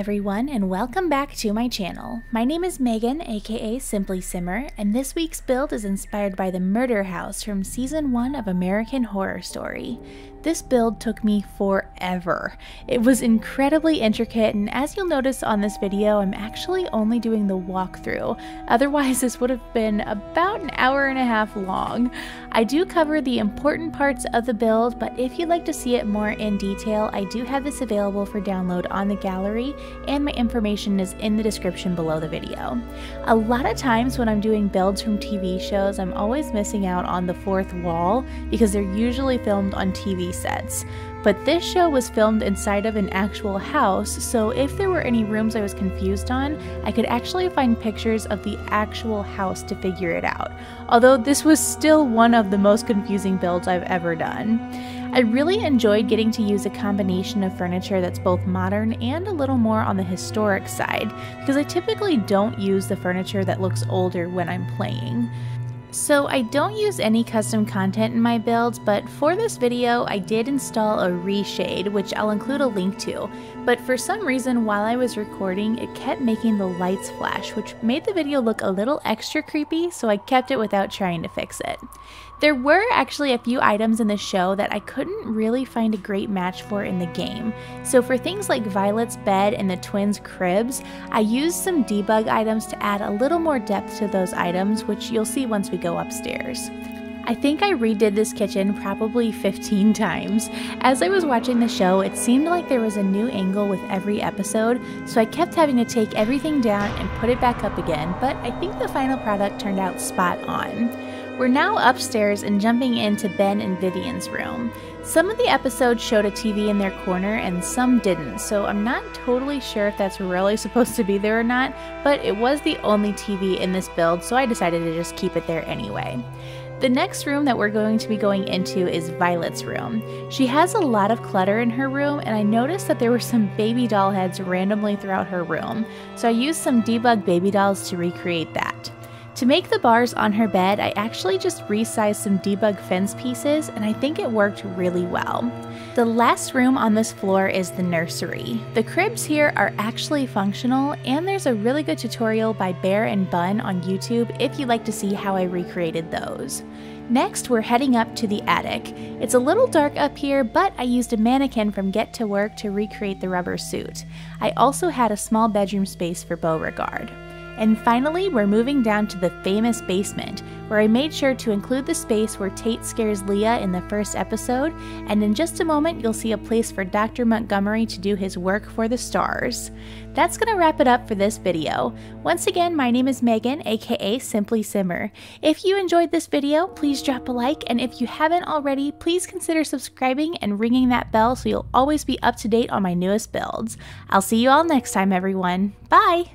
everyone, and welcome back to my channel. My name is Megan, aka Simply Simmer, and this week's build is inspired by the murder house from season 1 of American Horror Story. This build took me forever. It was incredibly intricate, and as you'll notice on this video, I'm actually only doing the walkthrough. Otherwise, this would have been about an hour and a half long. I do cover the important parts of the build, but if you'd like to see it more in detail, I do have this available for download on the gallery, and my information is in the description below the video. A lot of times when I'm doing builds from TV shows, I'm always missing out on the fourth wall because they're usually filmed on TV sets. But this show was filmed inside of an actual house, so if there were any rooms I was confused on, I could actually find pictures of the actual house to figure it out. Although this was still one of the most confusing builds I've ever done. I really enjoyed getting to use a combination of furniture that's both modern and a little more on the historic side, because I typically don't use the furniture that looks older when I'm playing. So I don't use any custom content in my builds, but for this video I did install a reshade, which I'll include a link to, but for some reason while I was recording it kept making the lights flash, which made the video look a little extra creepy, so I kept it without trying to fix it. There were actually a few items in the show that I couldn't really find a great match for in the game. So for things like Violet's bed and the twins' cribs, I used some debug items to add a little more depth to those items, which you'll see once we go upstairs. I think I redid this kitchen probably 15 times. As I was watching the show, it seemed like there was a new angle with every episode, so I kept having to take everything down and put it back up again, but I think the final product turned out spot on. We're now upstairs and jumping into Ben and Vivien's room. Some of the episodes showed a TV in their corner and some didn't, so I'm not totally sure if that's really supposed to be there or not, but it was the only TV in this build, so I decided to just keep it there anyway. The next room that we're going to be going into is Violet's room. She has a lot of clutter in her room, and I noticed that there were some baby doll heads randomly throughout her room, so I used some debug baby dolls to recreate that. To make the bars on her bed, I actually just resized some debug fence pieces, and I think it worked really well. The last room on this floor is the nursery. The cribs here are actually functional, and there's a really good tutorial by Bear and Bun on YouTube if you'd like to see how I recreated those. Next, we're heading up to the attic. It's a little dark up here, but I used a mannequin from Get to Work to recreate the rubber suit. I also had a small bedroom space for Beauregard. And finally, we're moving down to the famous basement, where I made sure to include the space where Tate scares Leah in the first episode, and in just a moment you'll see a place for Dr. Montgomery to do his work for the stars. That's gonna wrap it up for this video. Once again, my name is Megan, aka Simply Simmer. If you enjoyed this video, please drop a like, and if you haven't already, please consider subscribing and ringing that bell so you'll always be up to date on my newest builds. I'll see you all next time, everyone. Bye!